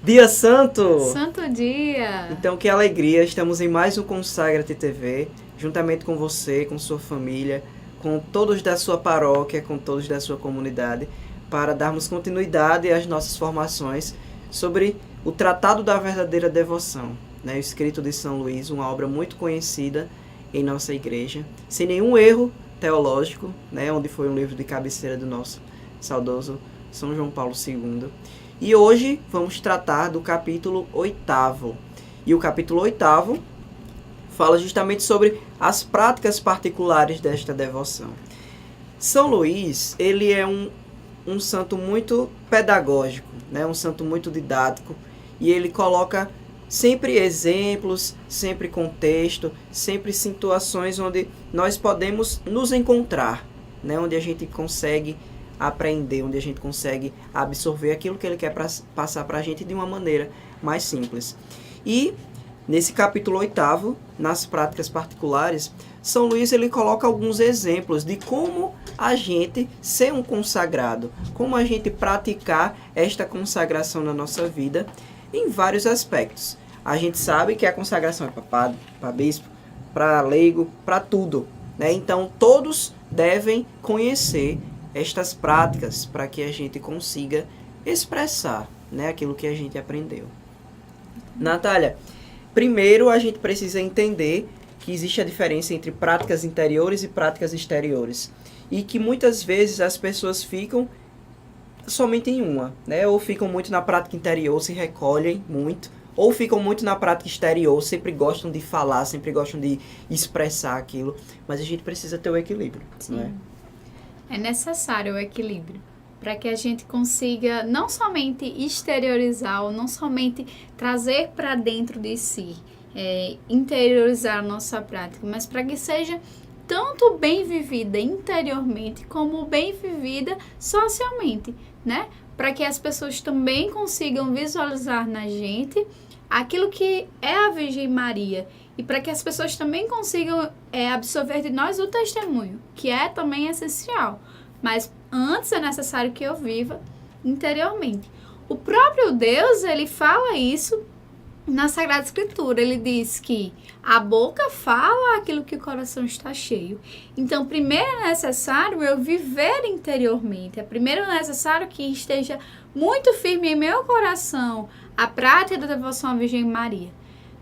Dia Santo! Santo dia! Então, que alegria, estamos em mais um Consagra-te TV, juntamente com você, com sua família, com todos da sua paróquia, com todos da sua comunidade, para darmos continuidade às nossas formações sobre o Tratado da Verdadeira Devoção, né? O escrito de São Luís, uma obra muito conhecida em nossa igreja, sem nenhum erro teológico, né? Onde foi um livro de cabeceira do nosso saudoso São João Paulo II. E hoje vamos tratar do capítulo 8º. E o capítulo 8º fala justamente sobre as práticas particulares desta devoção. São Luís, ele é um santo muito pedagógico, né? Um santo muito didático, e ele coloca sempre exemplos, sempre contexto, sempre situações onde nós podemos nos encontrar, né? Onde a gente consegue aprender, onde a gente consegue absorver aquilo que ele quer passar para a gente de uma maneira mais simples. E nesse capítulo 8º, nas práticas particulares, São Luís ele coloca alguns exemplos de como a gente ser um consagrado, como a gente praticar esta consagração na nossa vida em vários aspectos. A gente sabe que a consagração é para padre, para bispo, para leigo, para tudo, né? Então todos devem conhecer estas práticas para que a gente consiga expressar, né, aquilo que a gente aprendeu. Natália, primeiro a gente precisa entender que existe a diferença entre práticas interiores e práticas exteriores. E que muitas vezes as pessoas ficam somente em uma, né? Ou ficam muito na prática interior, se recolhem muito, ou ficam muito na prática exterior, sempre gostam de falar, sempre gostam de expressar aquilo. Mas a gente precisa ter o equilíbrio, Sim. não é? É necessário o equilíbrio para que a gente consiga não somente exteriorizar ou não somente trazer para dentro de si, interiorizar a nossa prática, mas para que seja tanto bem vivida interiormente como bem vivida socialmente, né? Para que as pessoas também consigam visualizar na gente aquilo que é a Virgem Maria e para que as pessoas também consigam absorver de nós o testemunho, que é também essencial. Mas antes é necessário que eu viva interiormente. O próprio Deus, ele fala isso na Sagrada Escritura. Ele diz que a boca fala aquilo que o coração está cheio. Então, primeiro é necessário eu viver interiormente. É primeiro necessário que esteja muito firme em meu coração a prática da devoção à Virgem Maria.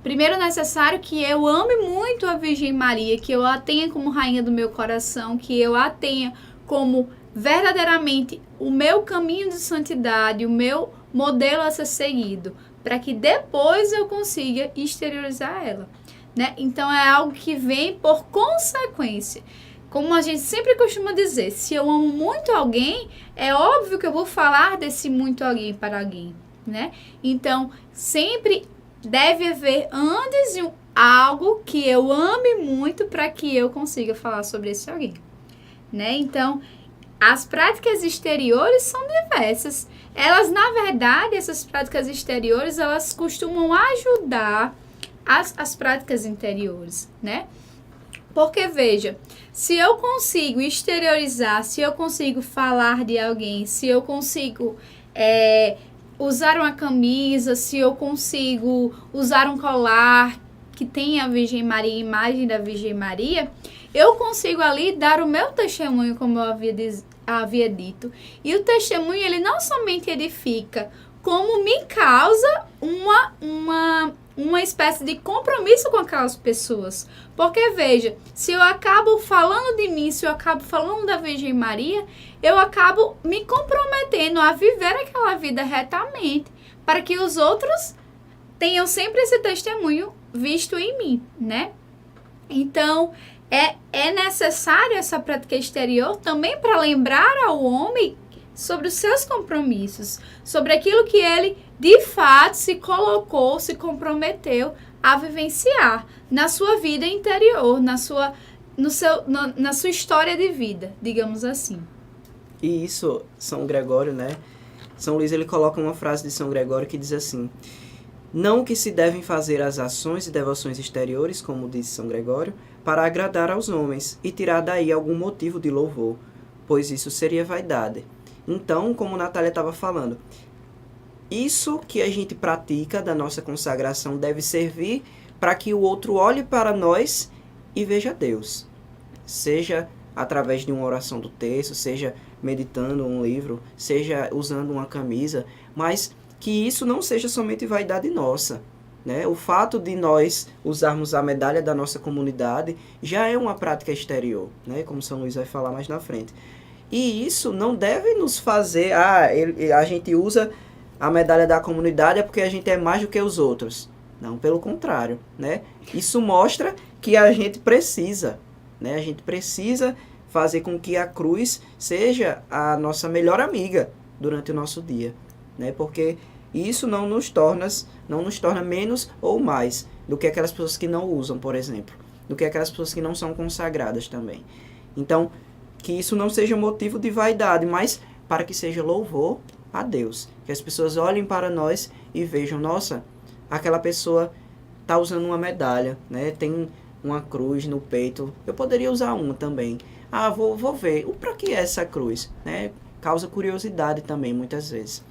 Primeiro é necessário que eu ame muito a Virgem Maria, que eu a tenha como rainha do meu coração, que eu a tenha como verdadeiramente o meu caminho de santidade, o meu modelo a ser seguido, para que depois eu consiga exteriorizar ela, né? Então é algo que vem por consequência. Como a gente sempre costuma dizer, se eu amo muito alguém, é óbvio que eu vou falar desse muito alguém para alguém, né? Então, sempre deve haver antes algo que eu ame muito para que eu consiga falar sobre esse alguém, né? Então, as práticas exteriores são diversas. Elas, na verdade, essas práticas exteriores, elas costumam ajudar as práticas interiores, né? Porque, veja, se eu consigo exteriorizar, se eu consigo falar de alguém, se eu consigo usar uma camisa, se eu consigo usar um colar que tem a Virgem Maria, a imagem da Virgem Maria, eu consigo ali dar o meu testemunho, como eu havia dito. E o testemunho, ele não somente edifica, como me causa uma espécie de compromisso com aquelas pessoas. Porque, veja, se eu acabo falando de mim, se eu acabo falando da Virgem Maria, eu acabo me comprometendo a viver aquela vida retamente, para que os outros tenham sempre esse testemunho visto em mim, né? Então, é necessário essa prática exterior também para lembrar ao homem sobre os seus compromissos, sobre aquilo que ele, de fato, se colocou, se comprometeu a vivenciar na sua vida interior, na sua história de vida, digamos assim. E isso, São Gregório, né? São Luís, ele coloca uma frase de São Gregório que diz assim: não que se devem fazer as ações e devoções exteriores, como diz São Gregório, para agradar aos homens e tirar daí algum motivo de louvor, pois isso seria vaidade. Então, como Natália estava falando, isso que a gente pratica da nossa consagração deve servir para que o outro olhe para nós e veja Deus. Seja através de uma oração do texto, seja meditando um livro, seja usando uma camisa, mas que isso não seja somente vaidade nossa, né? O fato de nós usarmos a medalha da nossa comunidade já é uma prática exterior, né? Como São Luís vai falar mais na frente. E isso não deve nos fazer, a gente usa a medalha da comunidade é porque a gente é mais do que os outros. Não, pelo contrário, né? Isso mostra que a gente precisa, né? A gente precisa fazer com que a cruz seja a nossa melhor amiga durante o nosso dia, né? Porque isso não nos torna menos ou mais do que aquelas pessoas que não usam, por exemplo, do que aquelas pessoas que não são consagradas também. Então, que isso não seja motivo de vaidade, mas para que seja louvor a Deus. Que as pessoas olhem para nós e vejam, nossa, aquela pessoa está usando uma medalha, né? Tem uma cruz no peito. Eu poderia usar uma também. Vou ver. Para que é essa cruz? Né? Causa curiosidade também, muitas vezes.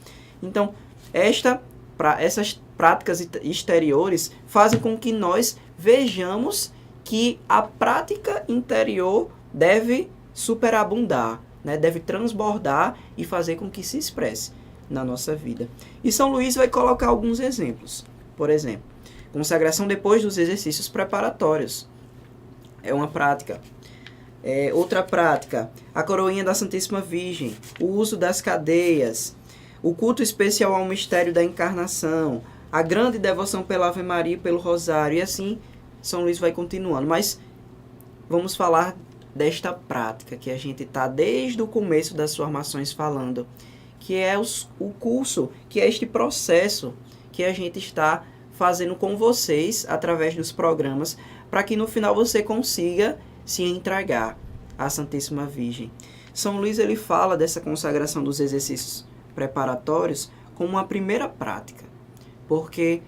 Então, essas práticas exteriores fazem com que nós vejamos que a prática interior deve superabundar, né? Deve transbordar e fazer com que se expresse na nossa vida. E São Luís vai colocar alguns exemplos. Por exemplo, consagração depois dos exercícios preparatórios. É uma prática. Outra prática, a coroinha da Santíssima Virgem, o uso das cadeias, o culto especial ao mistério da encarnação, a grande devoção pela Ave Maria e pelo Rosário, e assim São Luís vai continuando. Mas vamos falar desta prática que a gente está desde o começo das formações falando, que é o curso, que é este processo que a gente está fazendo com vocês através dos programas, para que no final você consiga se entregar à Santíssima Virgem. São Luís ele fala dessa consagração dos exercícios preparatórios como uma primeira prática, porque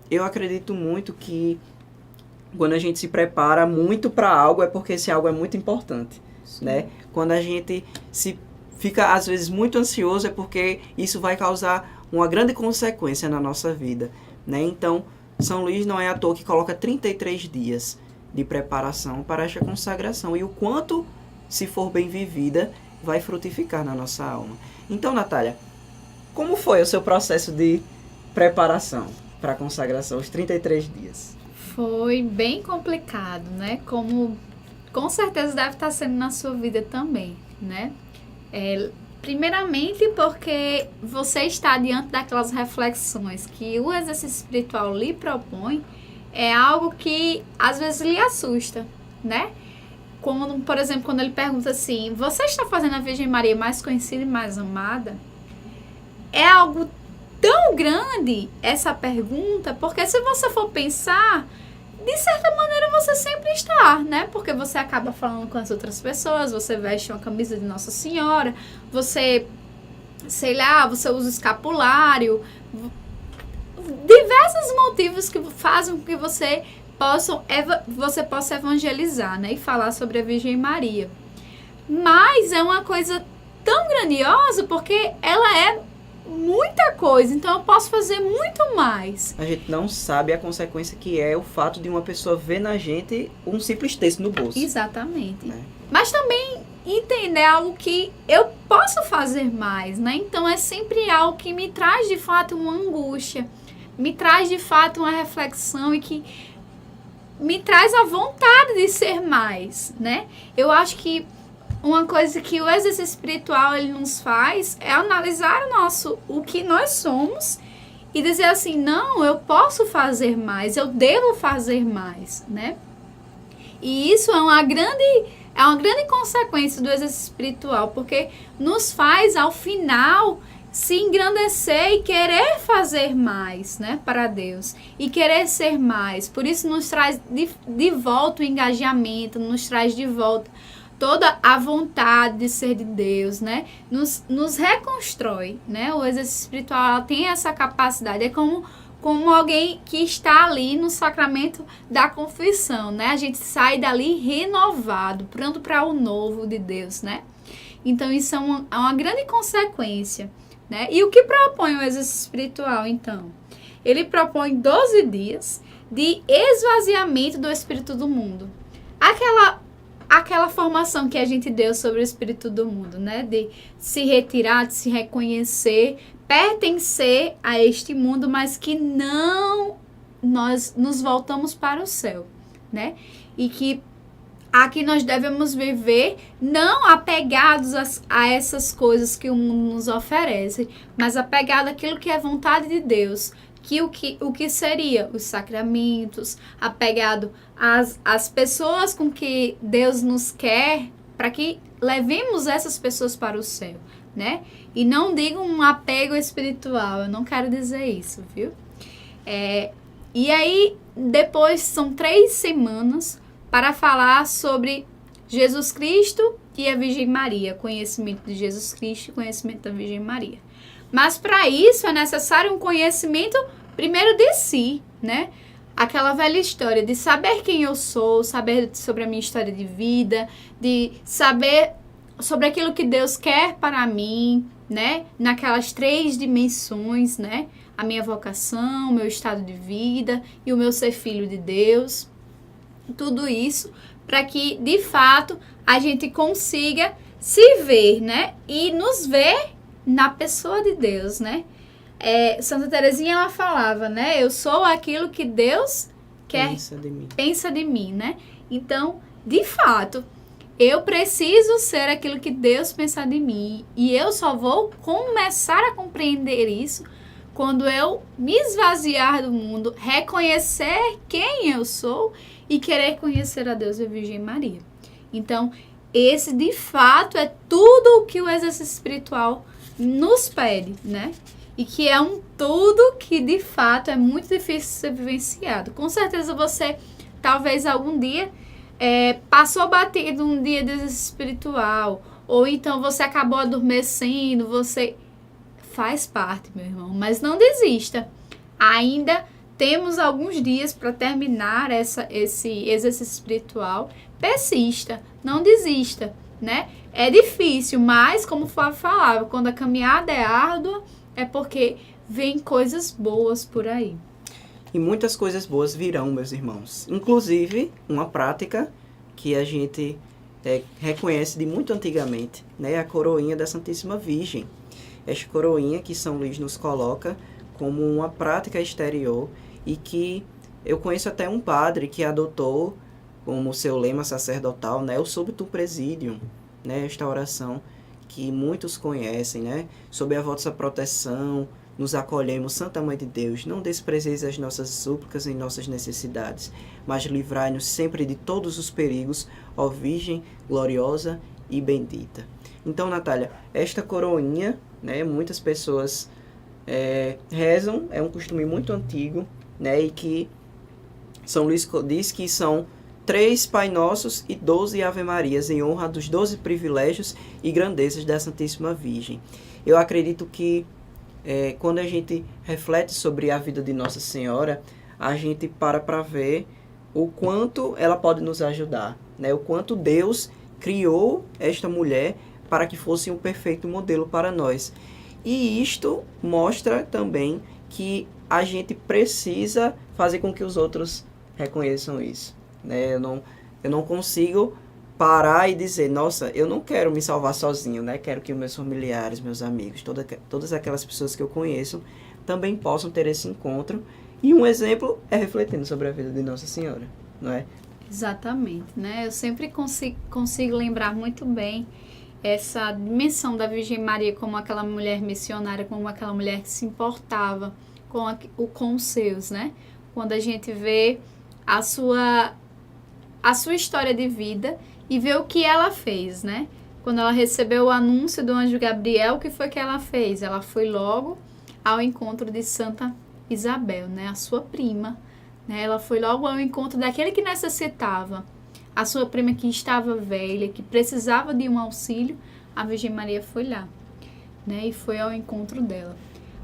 eu acredito muito que quando a gente se prepara muito para algo é porque esse algo é muito importante, né? Quando a gente fica às vezes muito ansioso é porque isso vai causar uma grande consequência na nossa vida, né? Então, São Luís não é à toa que coloca 33 dias de preparação para esta consagração e o quanto, se for bem vivida, vai frutificar na nossa alma. Então, Natália, como foi o seu processo de preparação para a consagração, os 33 dias? Foi bem complicado, né? Como com certeza deve estar sendo na sua vida também, né? Primeiramente porque você está diante daquelas reflexões que o exercício espiritual lhe propõe, é algo que às vezes lhe assusta, né? Como, por exemplo, quando ele pergunta assim, você está fazendo a Virgem Maria mais conhecida e mais amada? É algo tão grande essa pergunta, porque se você for pensar, de certa maneira você sempre está, né? Porque você acaba falando com as outras pessoas, você veste uma camisa de Nossa Senhora, você, sei lá, você usa escapulário, diversos motivos que fazem com que você possa evangelizar, né? E falar sobre a Virgem Maria. Mas é uma coisa tão grandiosa porque ela é muita coisa, então eu posso fazer muito mais. A gente não sabe a consequência que é o fato de uma pessoa ver na gente um simples texto no bolso. Exatamente. Né? Mas também entender algo que eu posso fazer mais, né? Então é sempre algo que me traz de fato uma angústia, me traz de fato uma reflexão e que me traz a vontade de ser mais, né? Eu acho que uma coisa que o exercício espiritual ele nos faz é analisar o que nós somos e dizer assim, não, eu posso fazer mais, eu devo fazer mais, né? E isso é uma grande consequência do exercício espiritual, porque nos faz, ao final, se engrandecer e querer fazer mais, né, para Deus, e querer ser mais. Por isso nos traz de volta o engajamento, nos traz de volta toda a vontade de ser de Deus, né? Nos reconstrói, né? O exercício espiritual tem essa capacidade, é como alguém que está ali no sacramento da confissão, né? A gente sai dali renovado, pronto para o novo de Deus, né? Então isso é uma grande consequência né? E o que propõe o exercício espiritual, então? Ele propõe 12 dias de esvaziamento do espírito do mundo. Aquela formação que a gente deu sobre o espírito do mundo, né? De se retirar, de se reconhecer, pertencer a este mundo, mas que não nós nos voltamos para o céu, né? E que aqui nós devemos viver não apegados a essas coisas que o mundo nos oferece, mas apegados àquilo que é vontade de Deus, o que seria os sacramentos, apegado às pessoas com que Deus nos quer, para que levemos essas pessoas para o céu, né? E não digo um apego espiritual, eu não quero dizer isso, viu? E aí, depois são 3 semanas para falar sobre Jesus Cristo e a Virgem Maria, conhecimento de Jesus Cristo e conhecimento da Virgem Maria. Mas para isso é necessário um conhecimento primeiro de si, né? Aquela velha história de saber quem eu sou, saber sobre a minha história de vida, de saber sobre aquilo que Deus quer para mim, né? Naquelas 3 dimensões, né? A minha vocação, o meu estado de vida e o meu ser filho de Deus. Tudo isso para que, de fato, a gente consiga se ver, né? E nos ver na pessoa de Deus, né? Santa Teresinha, ela falava, né? Eu sou aquilo que Deus pensa de mim, né? Então, de fato, eu preciso ser aquilo que Deus pensa de mim. E eu só vou começar a compreender isso quando eu me esvaziar do mundo, reconhecer quem eu sou e querer conhecer a Deus e a Virgem Maria. Então, esse de fato é tudo o que o exercício espiritual nos pede, né? E que é um tudo que de fato é muito difícil de ser vivenciado. Com certeza você, talvez algum dia, passou batido um dia de exercício espiritual, ou então você acabou adormecendo, você faz parte, meu irmão, mas não desista. Ainda temos alguns dias para terminar esse exercício espiritual. Persista, não desista, né? É difícil, mas como o Flávio falava, quando a caminhada é árdua, é porque vem coisas boas por aí. E muitas coisas boas virão, meus irmãos. Inclusive, uma prática que a gente reconhece de muito antigamente, né? A coroinha da Santíssima Virgem. Esta coroinha que São Luís nos coloca como uma prática exterior e que eu conheço até um padre que adotou como seu lema sacerdotal, né? O Subtum Praesidium, né? Esta oração que muitos conhecem, né? Sob a vossa proteção, nos acolhemos, Santa Mãe de Deus, não desprezeis as nossas súplicas e nossas necessidades, mas livrai-nos sempre de todos os perigos, ó Virgem gloriosa e bendita. Então, Natália, esta coroinha, né? Muitas pessoas rezam, é um costume muito antigo, né? E que São Luís diz que são 3 Pai Nossos e 12 Ave Marias, em honra dos 12 privilégios e grandezas da Santíssima Virgem. Eu acredito que quando a gente reflete sobre a vida de Nossa Senhora, a gente para ver o quanto ela pode nos ajudar, né? O quanto Deus criou esta mulher para que fosse um perfeito modelo para nós. E isto mostra também que a gente precisa fazer com que os outros reconheçam isso, né? Eu não consigo parar e dizer, nossa, eu não quero me salvar sozinho, né? Quero que meus familiares, meus amigos, todas aquelas pessoas que eu conheço também possam ter esse encontro. E um exemplo é refletindo sobre a vida de Nossa Senhora, não é? Exatamente, né? Eu sempre consigo lembrar muito bem essa dimensão da Virgem Maria como aquela mulher missionária, como aquela mulher que se importava com os seus, né? Quando a gente vê a sua história de vida e vê o que ela fez, né? Quando ela recebeu o anúncio do anjo Gabriel, o que foi que ela fez? Ela foi logo ao encontro de Santa Isabel, né? A sua prima, né? Ela foi logo ao encontro daquele que necessitava. A sua prima que estava velha, que precisava de um auxílio, a Virgem Maria foi lá, né? E foi ao encontro dela.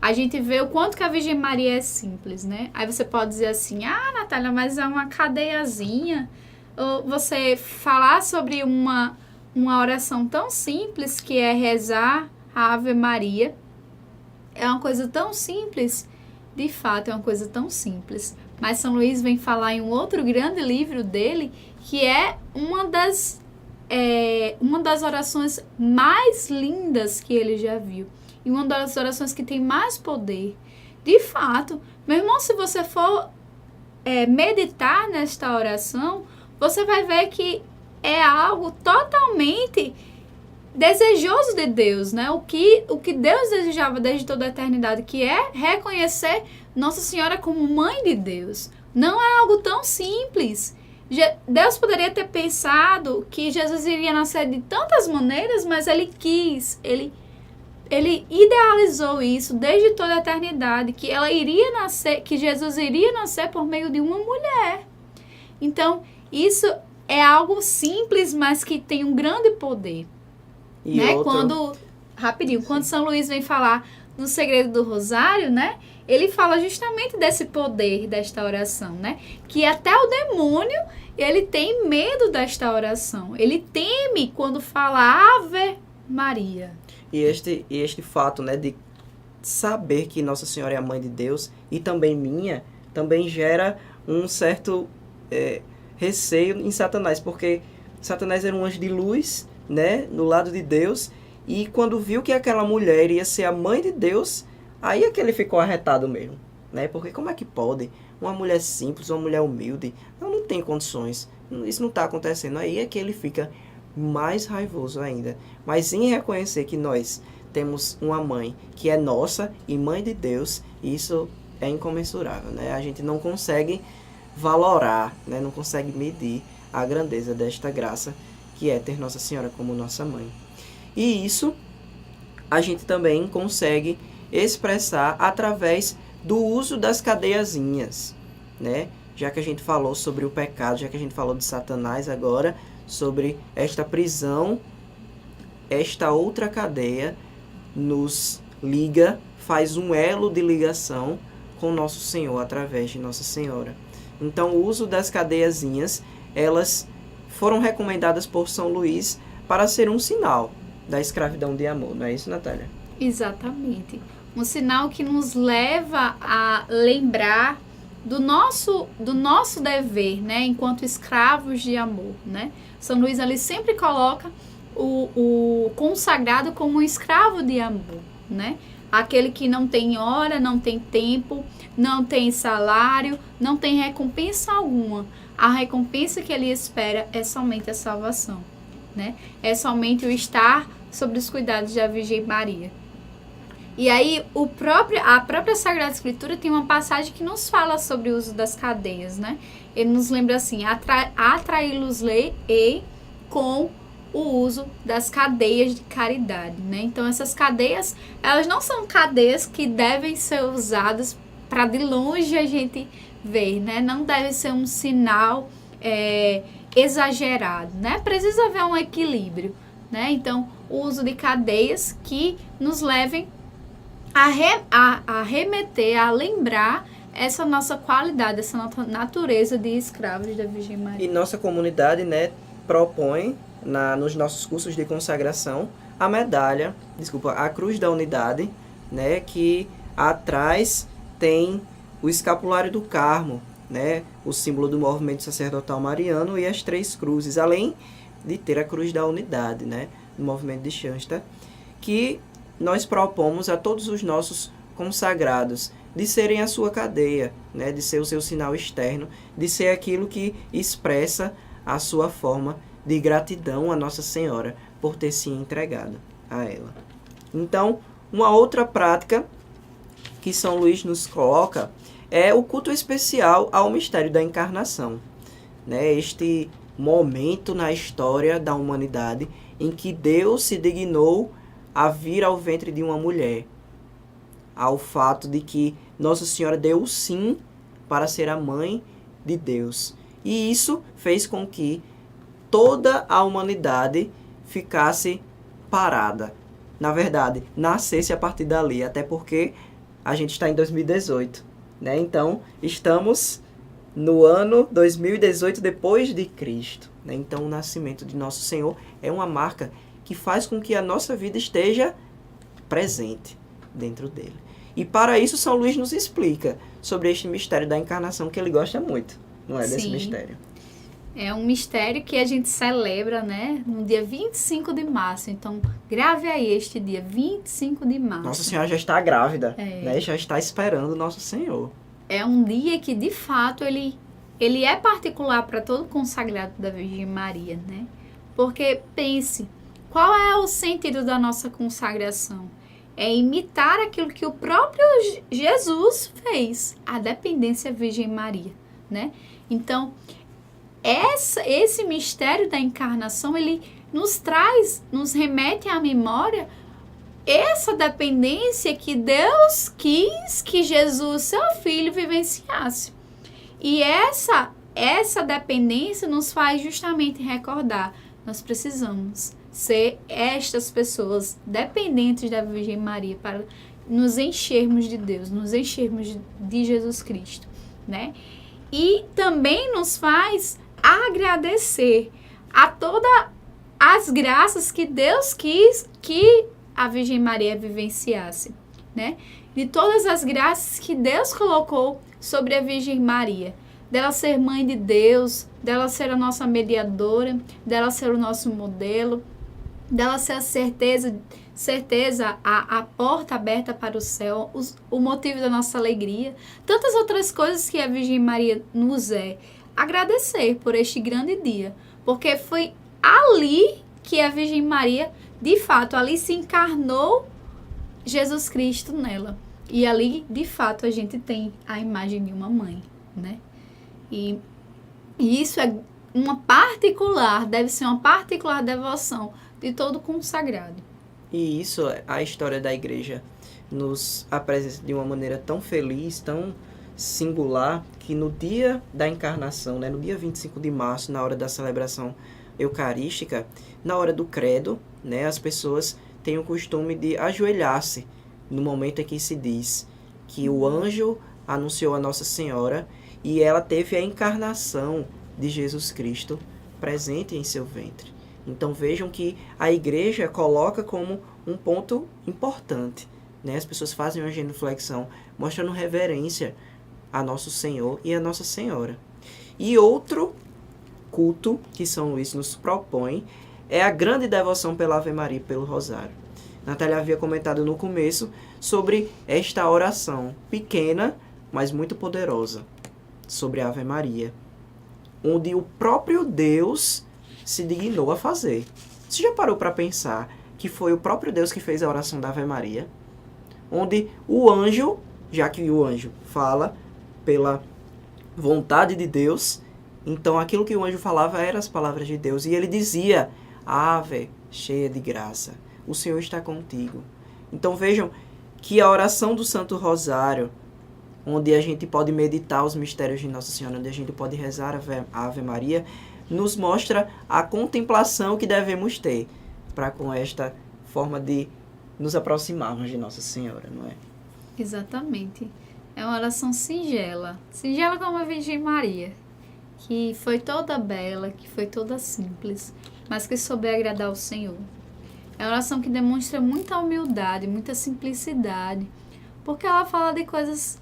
A gente vê o quanto que a Virgem Maria é simples, né? Aí você pode dizer assim, Natália, mas é uma cadeiazinha. Ou você falar sobre uma oração tão simples que é rezar a Ave Maria é uma coisa tão simples, de fato é uma coisa tão simples. Mas São Luís vem falar em um outro grande livro dele, que é uma das orações mais lindas que ele já viu. E uma das orações que tem mais poder. De fato, meu irmão, se você for meditar nesta oração, você vai ver que é algo totalmente desejoso de Deus, né? O que Deus desejava desde toda a eternidade, que é reconhecer Nossa Senhora como Mãe de Deus. Não é algo tão simples. Deus poderia ter pensado que Jesus iria nascer de tantas maneiras, mas Ele quis, Ele idealizou isso desde toda a eternidade, que ela iria nascer, que Jesus iria nascer por meio de uma mulher. Então, isso é algo simples, mas que tem um grande poder. E né? outro... Quando São Luís vem falar no segredo do Rosário, né? Ele fala justamente desse poder desta oração, né? Que até o demônio, ele tem medo desta oração. Ele teme quando fala Ave Maria. E este fato, né, de saber que Nossa Senhora é a Mãe de Deus e também minha, também gera um certo receio em Satanás, porque Satanás era um anjo de luz, né, no lado de Deus, e quando viu que aquela mulher ia ser a Mãe de Deus, aí é que ele ficou arretado mesmo, né, porque como é que pode uma mulher simples, uma mulher humilde, não tem condições, isso não está acontecendo, aí é que ele fica mais raivoso ainda. Mas em reconhecer que nós temos uma mãe que é nossa e mãe de Deus, isso é incomensurável, né? A gente não consegue valorar, né? Não consegue medir a grandeza desta graça que é ter Nossa Senhora como nossa mãe. E isso a gente também consegue expressar através do uso das cadeiazinhas, né? Já que a gente falou sobre o pecado, já que a gente falou de Satanás agora, sobre esta prisão, esta outra cadeia nos liga, faz um elo de ligação com Nosso Senhor através de Nossa Senhora. Então, o uso das cadeiazinhas, elas foram recomendadas por São Luís para ser um sinal da escravidão de amor, não é isso, Natália? Exatamente. Um sinal que nos leva a lembrar do nosso dever, né, enquanto escravos de amor, né? São Luís ali sempre coloca o consagrado como um escravo de amor, né? Aquele que não tem hora, não tem tempo, não tem salário, não tem recompensa alguma. A recompensa que ele espera é somente a salvação, né? É somente o estar sob os cuidados da Virgem Maria. E aí, a própria Sagrada Escritura tem uma passagem que nos fala sobre o uso das cadeias, né? Ele nos lembra assim, atraí-los-ei com o uso das cadeias de caridade, né? Então, essas cadeias, elas não são cadeias que devem ser usadas para de longe a gente ver, né? Não deve ser um sinal exagerado, né? Precisa haver um equilíbrio, né? Então, o uso de cadeias que nos levem a remeter, a lembrar essa nossa qualidade, essa nossa natureza de escravos da Virgem Maria. E nossa comunidade, né, propõe nos nossos cursos de consagração a Cruz da Unidade, né, que atrás tem o escapulário do Carmo, né, o símbolo do movimento sacerdotal mariano, e as 3 cruzes, além de ter a Cruz da Unidade, né, do movimento de Shansta, que nós propomos a todos os nossos consagrados de serem a sua cadeia, né, de ser o seu sinal externo, de ser aquilo que expressa a sua forma de gratidão a Nossa Senhora por ter se entregado a ela. Então, uma outra prática que São Luís nos coloca é o culto especial ao mistério da encarnação, né, este momento na história da humanidade em que Deus se dignou a vir ao ventre de uma mulher, ao fato de que Nossa Senhora deu o sim para ser a mãe de Deus. E isso fez com que toda a humanidade ficasse parada. Na verdade, nascesse a partir dali, até porque a gente está em 2018, né? Então, estamos no ano 2018 depois de Cristo, né? Então, o nascimento de Nosso Senhor é uma marca que faz com que a nossa vida esteja presente dentro dele. E para isso, São Luís nos explica sobre este mistério da encarnação, que ele gosta muito, não é? Desse Sim. mistério. É um mistério que a gente celebra, né, no dia 25 de março. Então, grave aí este dia, 25 de março. Nossa Senhora já está grávida, É. né? Já está esperando Nosso Senhor. É um dia que, de fato, ele é particular para todo consagrado da Virgem Maria, né? Porque, pense, qual é o sentido da nossa consagração? É imitar aquilo que o próprio Jesus fez, a dependência da Virgem Maria, né? Então, esse mistério da encarnação, ele nos remete à memória essa dependência que Deus quis que Jesus, seu filho, vivenciasse. E essa dependência nos faz justamente recordar, nós precisamos ser estas pessoas dependentes da Virgem Maria para nos enchermos de Deus, nos enchermos de Jesus Cristo, né? E também nos faz agradecer a todas as graças que Deus quis que a Virgem Maria vivenciasse, né? De todas as graças que Deus colocou sobre a Virgem Maria, dela ser mãe de Deus, dela ser a nossa mediadora, dela ser o nosso modelo, dela ser a certeza, a porta aberta para o céu, o motivo da nossa alegria, tantas outras coisas que a Virgem Maria nos é. Agradecer por este grande dia, porque foi ali que a Virgem Maria, de fato, ali se encarnou Jesus Cristo nela. E ali, de fato, a gente tem a imagem de uma mãe, né? E isso é deve ser uma particular devoção de todo consagrado. E isso, a história da igreja nos apresenta de uma maneira tão feliz, tão singular, que no dia da encarnação, né, no dia 25 de março, na hora da celebração eucarística, na hora do credo, né, as pessoas têm o costume de ajoelhar-se no momento em que se diz que o anjo anunciou a Nossa Senhora e ela teve a encarnação de Jesus Cristo presente em seu ventre. Então vejam que a igreja coloca como um ponto importante, né? As pessoas fazem uma genuflexão mostrando reverência a Nosso Senhor e a Nossa Senhora. E outro culto que São Luís nos propõe é a grande devoção pela Ave Maria e pelo Rosário. Natália havia comentado no começo sobre esta oração pequena, mas muito poderosa, sobre a Ave Maria, onde o próprio Deus se dignou a fazer. Você já parou para pensar que foi o próprio Deus que fez a oração da Ave Maria? Onde o anjo, já que o anjo fala pela vontade de Deus, então aquilo que o anjo falava eram as palavras de Deus. E ele dizia: Ave, cheia de graça, o Senhor está contigo. Então vejam que a oração do Santo Rosário, onde a gente pode meditar os mistérios de Nossa Senhora, onde a gente pode rezar a Ave Maria, nos mostra a contemplação que devemos ter para com esta forma de nos aproximarmos de Nossa Senhora, não é? Exatamente. É uma oração singela. Singela como a Virgem Maria, que foi toda bela, que foi toda simples, mas que soube agradar ao Senhor. É uma oração que demonstra muita humildade, muita simplicidade, porque ela fala de coisas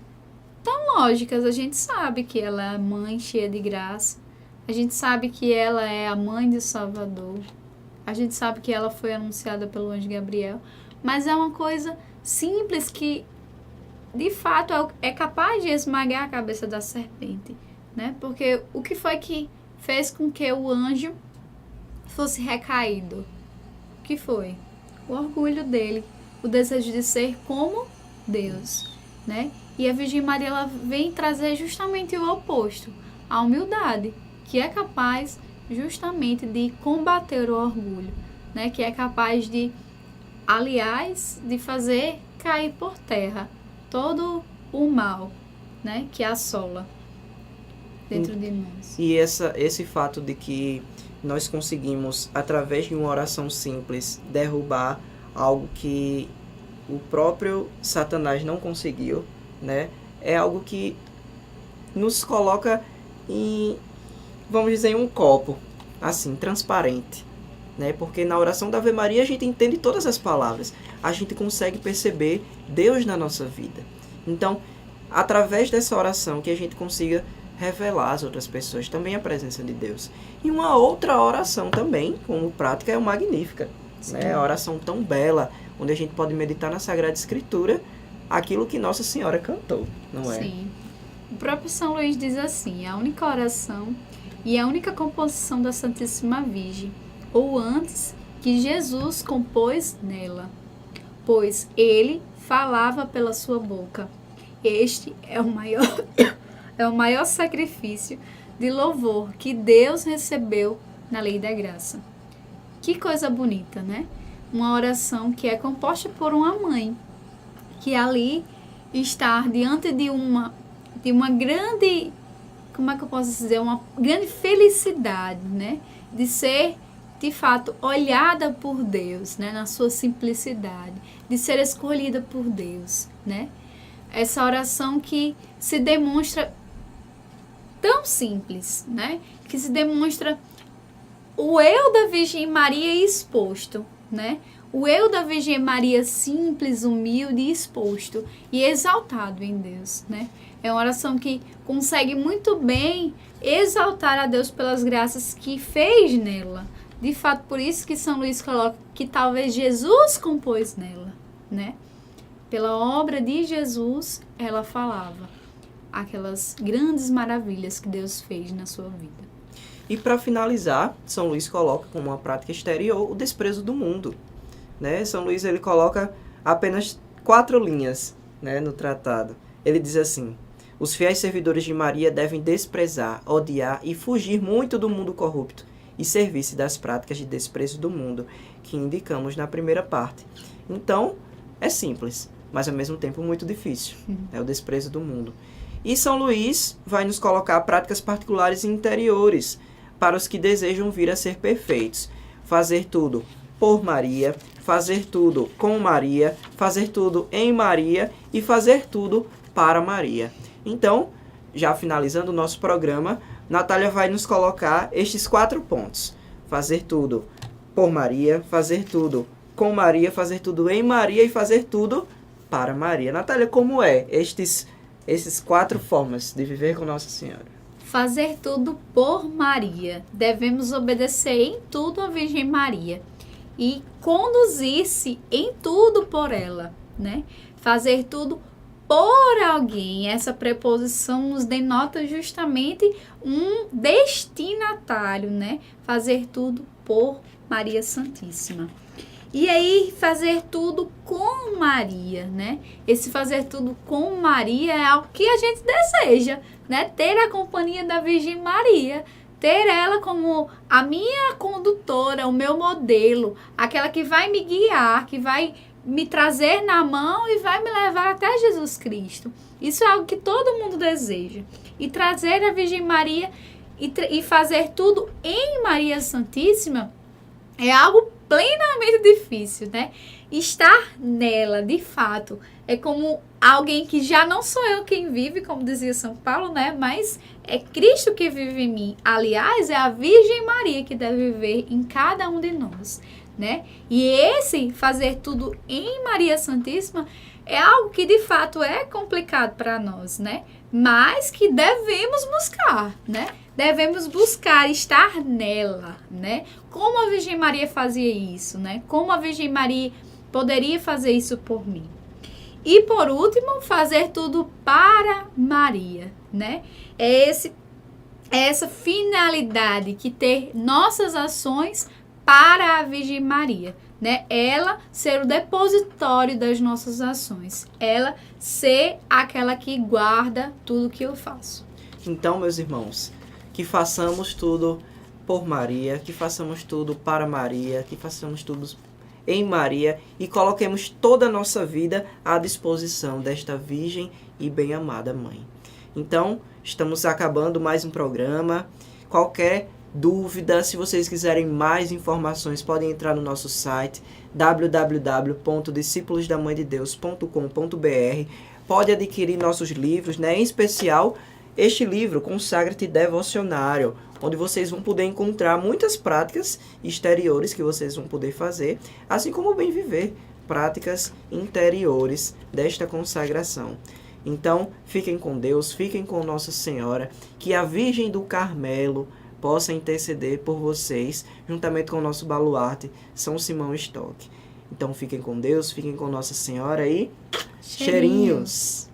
tão lógicas. A gente sabe que ela é a mãe cheia de graça, a gente sabe que ela é a mãe de Salvador, a gente sabe que ela foi anunciada pelo anjo Gabriel, mas é uma coisa simples que, de fato, é capaz de esmagar a cabeça da serpente, né? Porque o que foi que fez com que o anjo fosse recaído? O que foi? O orgulho dele, o desejo de ser como Deus, né? E a Virgem Maria, ela vem trazer justamente o oposto, a humildade, que é capaz justamente de combater o orgulho, né? Que é capaz de, aliás, de fazer cair por terra todo o mal, né? Que assola dentro de nós. E esse fato de que nós conseguimos, através de uma oração simples, derrubar algo que o próprio Satanás não conseguiu, né? É algo que nos coloca em, vamos dizer, em um copo, assim, transparente, né? Porque na oração da Ave Maria a gente entende todas as palavras, a gente consegue perceber Deus na nossa vida. Então, através dessa oração que a gente consiga revelar às outras pessoas também a presença de Deus. E uma outra oração também, como prática, é o Magnífica, né? A oração tão bela, onde a gente pode meditar na Sagrada Escritura aquilo que Nossa Senhora cantou, não é? Sim. O próprio São Luís diz assim: a única oração e a única composição da Santíssima Virgem, ou antes, que Jesus compôs nela, pois ele falava pela sua boca. Este é o maior sacrifício de louvor que Deus recebeu na lei da graça. Que coisa bonita, né? Uma oração que é composta por uma mãe, que ali está diante de uma grande, como é que eu posso dizer, uma grande felicidade, né? De ser, de fato, olhada por Deus, né? Na sua simplicidade, de ser escolhida por Deus, né? Essa oração que se demonstra tão simples, né? Que se demonstra o eu da Virgem Maria exposto, né? O eu da Virgem Maria simples, humilde, exposto e exaltado em Deus, né? É uma oração que consegue muito bem exaltar a Deus pelas graças que fez nela. De fato, por isso que São Luís coloca que talvez Jesus compôs nela, né? Pela obra de Jesus, ela falava aquelas grandes maravilhas que Deus fez na sua vida. E para finalizar, São Luís coloca como uma prática exterior o desprezo do mundo, né? São Luís ele coloca apenas 4 linhas, né, no tratado. Ele diz assim: os fiéis servidores de Maria devem desprezar, odiar e fugir muito do mundo corrupto e servir-se das práticas de desprezo do mundo que indicamos na primeira parte. Então, é simples, mas ao mesmo tempo muito difícil, é o desprezo do mundo. E São Luís vai nos colocar práticas particulares e interiores para os que desejam vir a ser perfeitos. Fazer tudo por Maria, fazer tudo com Maria, fazer tudo em Maria e fazer tudo para Maria. Então, já finalizando o nosso programa, Natália vai nos colocar estes 4 pontos. Fazer tudo por Maria, fazer tudo com Maria, fazer tudo em Maria e fazer tudo para Maria. Natália, como é esses 4 formas de viver com Nossa Senhora? Fazer tudo por Maria. Devemos obedecer em tudo à Virgem Maria e conduzir-se em tudo por ela, né? Fazer tudo por alguém. Essa preposição nos denota justamente um destinatário, né? Fazer tudo por Maria Santíssima. E aí, fazer tudo com Maria, né? Esse fazer tudo com Maria é algo que a gente deseja, né? Ter a companhia da Virgem Maria, ter ela como a minha condutora, o meu modelo, aquela que vai me guiar, que vai me trazer na mão e vai me levar até Jesus Cristo. Isso é algo que todo mundo deseja. E trazer a Virgem Maria e fazer tudo em Maria Santíssima é algo plenamente difícil, né? Estar nela, de fato, é como alguém que já não sou eu quem vive, como dizia São Paulo, né? Mas é Cristo que vive em mim. Aliás, é a Virgem Maria que deve viver em cada um de nós, né? E esse fazer tudo em Maria Santíssima é algo que de fato é complicado para nós, né? Mas que devemos buscar, né? Devemos buscar estar nela, né? Como a Virgem Maria fazia isso, né? Como a Virgem Maria poderia fazer isso por mim. E por último, fazer tudo para Maria, né? É essa finalidade que ter nossas ações para a Virgem Maria, né? Ela ser o depositório das nossas ações. Ela ser aquela que guarda tudo que eu faço. Então, meus irmãos, que façamos tudo por Maria, que façamos tudo para Maria, que façamos tudo em Maria e coloquemos toda a nossa vida à disposição desta Virgem e bem-amada Mãe. Então, estamos acabando mais um programa. Qualquer dúvida, se vocês quiserem mais informações, podem entrar no nosso site www.discipulodaMãeDeDeus.com.br. Pode adquirir nossos livros, né? Em especial este livro, Consagra-te Devocionário, onde vocês vão poder encontrar muitas práticas exteriores que vocês vão poder fazer, assim como o bem viver, práticas interiores desta consagração. Então, fiquem com Deus, fiquem com Nossa Senhora, que a Virgem do Carmelo possa interceder por vocês, juntamente com o nosso baluarte, São Simão Stock. Então, fiquem com Deus, fiquem com Nossa Senhora e cheirinhos!